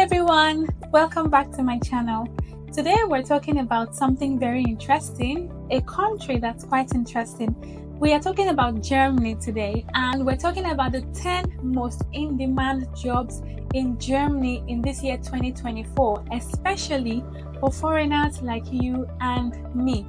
everyone, welcome back to my channel. Today we're talking about something very interesting, a country that's quite interesting. We are talking about Germany today, and we're talking about the 10 most in-demand jobs in Germany in this year 2024, especially for foreigners like you and me.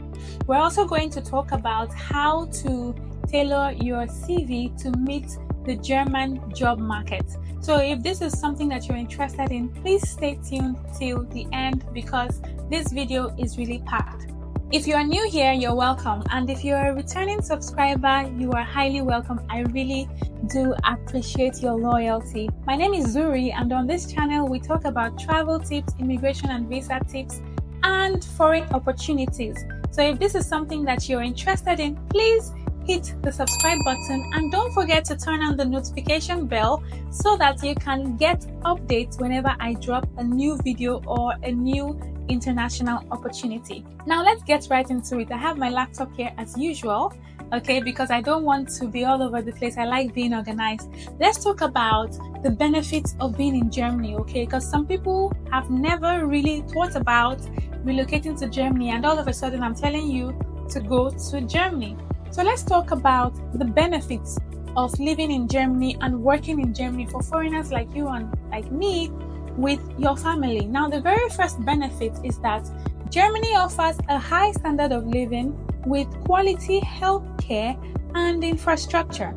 We're also going to talk about how to tailor your CV to meet the German job market. So if this is something that you're interested in, please stay tuned till the end because this video is really packed. If you are new here, you're welcome, and if you're a returning subscriber, you are highly welcome. I really do appreciate your loyalty. My name is Zuri, and on this channel we talk about travel tips, immigration and visa tips, and foreign opportunities. So if this is something that you're interested in, please hit the subscribe button and don't forget to turn on the notification bell so that you can get updates whenever I drop a new video or a new international opportunity. Now let's get right into it. I have my laptop here as usual, okay, because I don't want to be all over the place. I like being organized. Let's talk about the benefits of being in Germany, okay, because some people have never really thought about relocating to Germany, and all of a sudden I'm telling you to go to Germany. So let's talk about the benefits of living in Germany and working in Germany for foreigners like you and like me with your family. Now, the very first benefit is that Germany offers a high standard of living with quality healthcare and infrastructure.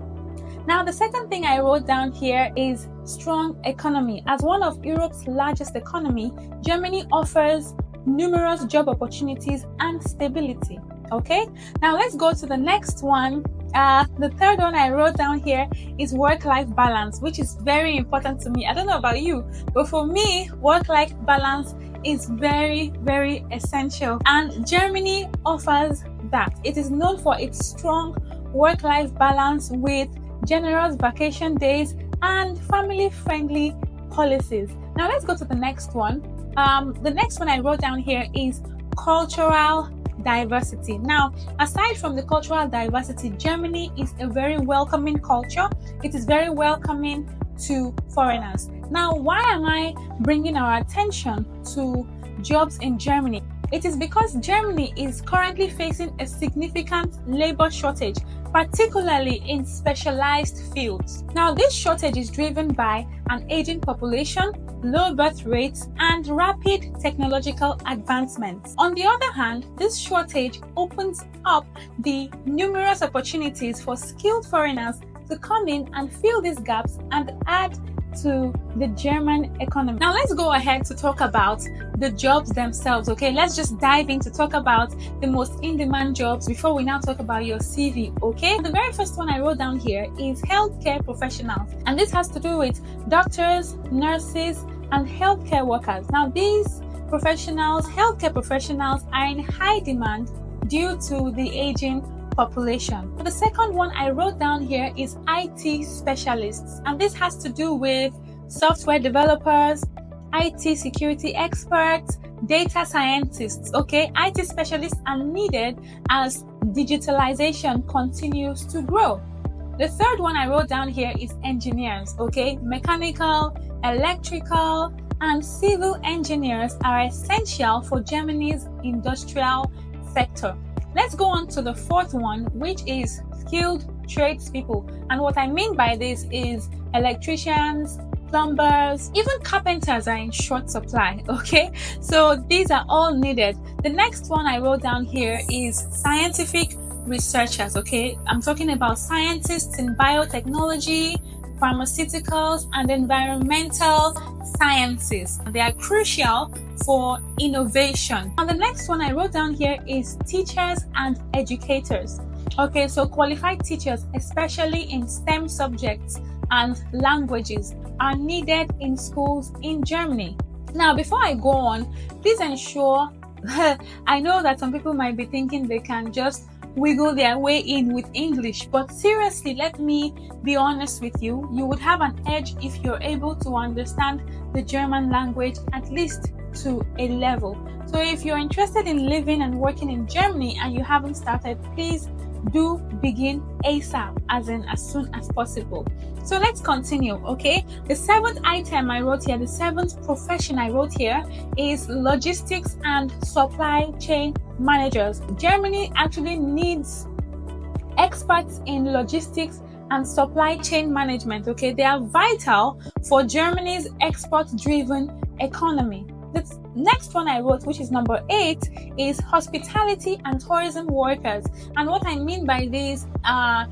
Now, the second thing I wrote down here is strong economy. As one of Europe's largest economy, Germany offers numerous job opportunities and stability. Okay, now let's go to the next one. The third one I wrote down here is work-life balance, which is very important to me. I don't know about you, but for me, work-life balance is very, very essential. And Germany offers that. It is known for its strong work-life balance with generous vacation days and family-friendly policies. Now let's go to the next one. The next one I wrote down here is cultural diversity. Now, aside from the cultural diversity, Germany is a very welcoming culture. It is very welcoming to foreigners. Now, why am I bringing our attention to jobs in Germany? It is because Germany is currently facing a significant labor shortage, particularly in specialized fields. Now, this shortage is driven by an aging population, low birth rates, and rapid technological advancements. On the other hand, this shortage opens up the numerous opportunities for skilled foreigners to come in and fill these gaps and add to the German economy. Now let's go ahead to talk about the jobs themselves, okay? Let's just dive in to talk about the most in-demand jobs before we now talk about your CV, okay? The very first one I wrote down here is healthcare professionals, and this has to do with doctors, nurses, and healthcare workers. Now these professionals, healthcare professionals, are in high demand due to the aging population. The second one I wrote down here is IT specialists, and this has to do with software developers, IT security experts, data scientists, okay? IT specialists are needed as digitalization continues to grow. The third one I wrote down here is engineers, okay? Mechanical, electrical, and civil engineers are essential for Germany's industrial sector. Let's go on to the fourth one, which is skilled tradespeople. And what I mean by this is electricians, plumbers, even carpenters are in short supply, okay? So these are all needed. The next one I wrote down here is scientific researchers, okay? I'm talking about scientists in biotechnology, pharmaceuticals, and environmental sciences. They are crucial for innovation. And the next one I wrote down here is teachers and educators. Okay, so qualified teachers, especially in STEM subjects and languages, are needed in schools in Germany. Now, before I go on, please ensure, I know that some people might be thinking they can just wiggle their way in with English, but seriously, let me be honest with you, you would have an edge if you're able to understand the German language at least to a level. So if you're interested in living and working in Germany and you haven't started, please do begin ASAP, as in as soon as possible. So let's continue, okay? The seventh item I wrote here, the seventh profession I wrote here is logistics and supply chain managers. Germany actually needs experts in logistics and supply chain management, okay? They are vital for Germany's export-driven economy. The next one I wrote, which is number 8, is hospitality and tourism workers. And what I mean by these are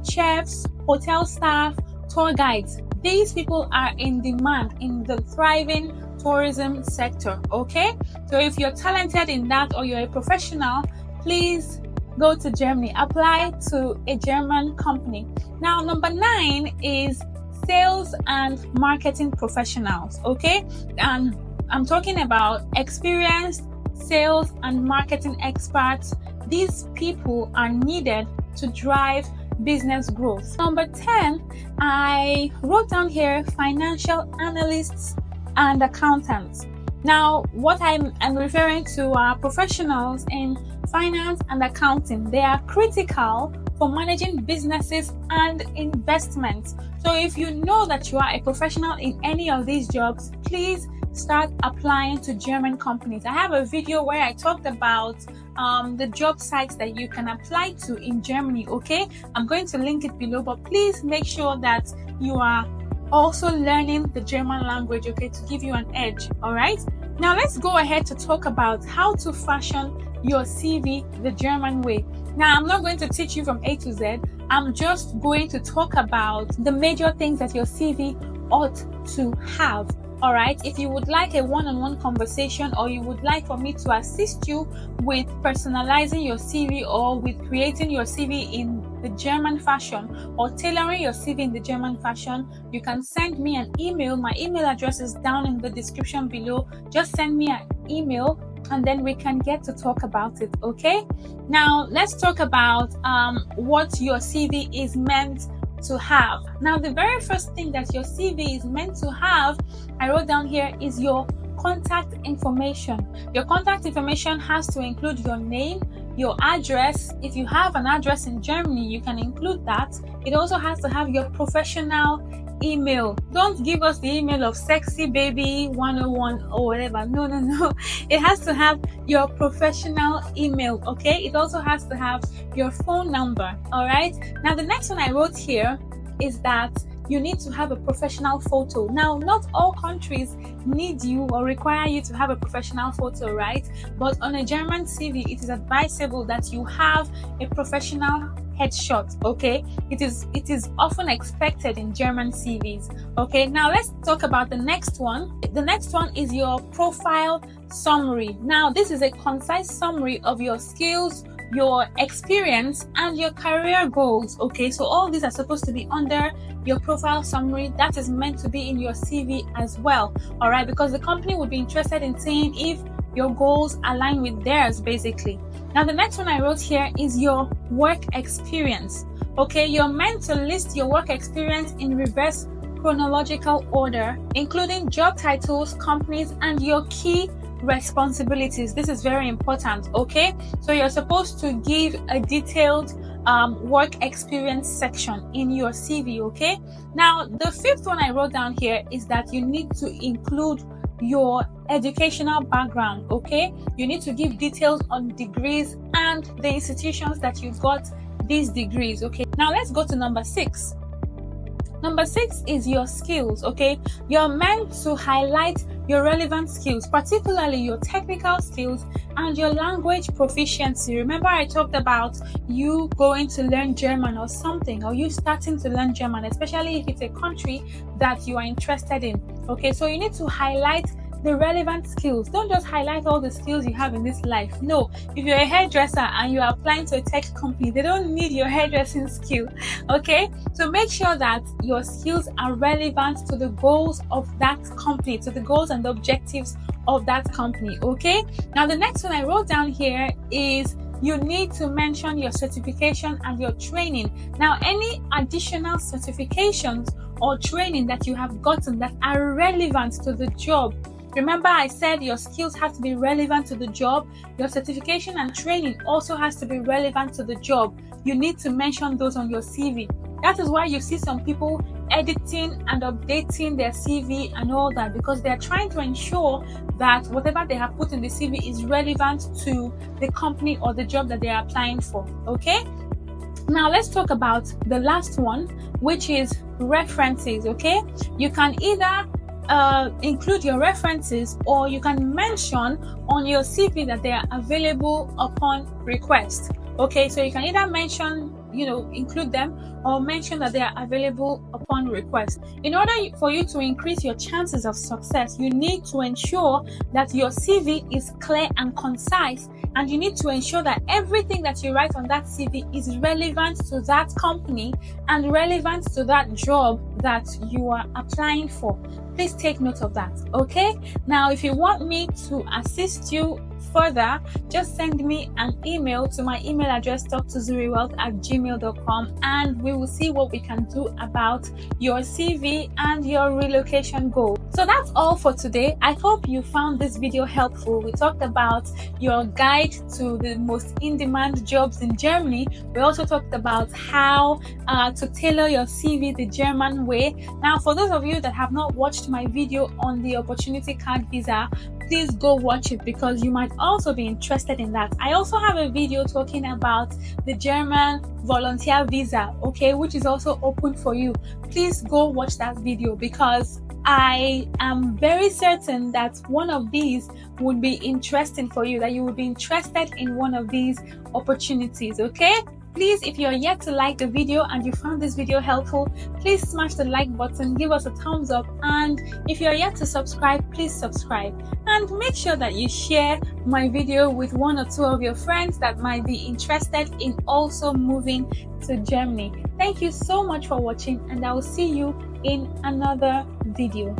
chefs, hotel staff, tour guides. These people are in demand in the thriving tourism sector, okay? So if you're talented in that or you're a professional, please go to Germany, apply to a German company. Now, number 9 is sales and marketing professionals, okay? And I'm talking about experienced sales and marketing experts. These people are needed to drive business growth. Number 10, I wrote down here financial analysts and accountants. Now, what I'm referring to are professionals in finance and accounting. They are critical for managing businesses and investments. So if you know that you are a professional in any of these jobs, please start applying to German companies. I have a video where I talked about the job sites that you can apply to in Germany, okay? I'm going to link it below, but please make sure that you are also learning the German language, okay, to give you an edge, all right? Now let's go ahead to talk about how to fashion your CV the German way. Now, I'm not going to teach you from A to Z. I'm just going to talk about the major things that your CV ought to have. All right, if you would like a one-on-one conversation, or you would like for me to assist you with personalizing your CV or with creating your CV in the German fashion or tailoring your CV in the German fashion, you can send me an email. My email address is down in the description below. Just send me an email and then we can get to talk about it, okay? Now, let's talk about what your CV is meant to have. Now, the very first thing that your CV is meant to have, I wrote down here, is your contact information. Your contact information has to include your name, your address. If you have an address in Germany, you can include that. It also has to have your professional email. Don't give us the email of sexy baby 101 or whatever. No. It has to have your professional email, okay? It also has to have your phone number, all right? Now, the next one I wrote here is that you need to have a professional photo. Now, not all countries need you or require you to have a professional photo, right? But on a German CV, it is advisable that you have a professional headshot, okay? It is often expected in German CVs, okay? Now, let's talk about the next one. The next one is your profile summary. Now, this is a concise summary of your skills, your experience, and your career goals, okay? So all these are supposed to be under your profile summary. That is meant to be in your CV as well, all right? Because the company would be interested in seeing if your goals align with theirs, basically. Now, the next one I wrote here is your work experience, okay? You're meant to list your work experience in reverse chronological order, including job titles, companies, and your key responsibilities. This is very important, okay? So you're supposed to give a detailed work experience section in your CV, okay? Now, the fifth one I wrote down here is that you need to include your educational background, okay? You need to give details on degrees and the institutions that you got these degrees, okay? Now, let's go to number 6. Number 6 is your skills, okay? You're meant to highlight your relevant skills, particularly your technical skills and your language proficiency. Remember, I talked about you going to learn German or something, or you starting to learn German, especially if it's a country that you are interested in, okay? So you need to highlight the relevant skills. Don't just highlight all the skills you have in this life. No, if you're a hairdresser and you're applying to a tech company, they don't need your hairdressing skill, okay? So make sure that your skills are relevant to the goals of that company, to the goals and the objectives of that company, okay? Now, the next one I wrote down here is you need to mention your certification and your training. Now, any additional certifications or training that you have gotten that are relevant to the job Remember, I said your skills have to be relevant to the job. Your certification and training also has to be relevant to the job. You need to mention those on your CV. That is why you see some people editing and updating their CV and all that, because they are trying to ensure that whatever they have put in the CV is relevant to the company or the job that they are applying for. Okay? Now let's talk about the last one, which is references. Okay? You can either include your references, or you can mention on your CV that they are available upon request. Okay, so you can either mention, include them, or mention that they are available upon request. In order for you to increase your chances of success, you need to ensure that your CV is clear and concise, and you need to ensure that everything that you write on that CV is relevant to that company and relevant to that job that you are applying for. Please take note of that. Okay, now if you want me to assist you further, just send me an email to my email address, talktozuriwealth@gmail.com, and we will see what we can do about your CV and your relocation goal. So that's all for today. I hope you found this video helpful. We talked about your guide to the most in-demand jobs in Germany. We also talked about how to tailor your CV the German way. Now, for those of you that have not watched my video on the opportunity card visa, please go watch it, because you might also be interested in that. I also have a video talking about the German volunteer visa, okay, which is also open for you. Please go watch that video, because I am very certain that one of these would be interesting for you, that you would be interested in one of these opportunities. Okay, please, if you're yet to like the video and you found this video helpful, please smash the like button, give us a thumbs up, and if you're yet to subscribe, please subscribe, and make sure that you share my video with one or two of your friends that might be interested in also moving to Germany. Thank you so much for watching, and I will see you in another video.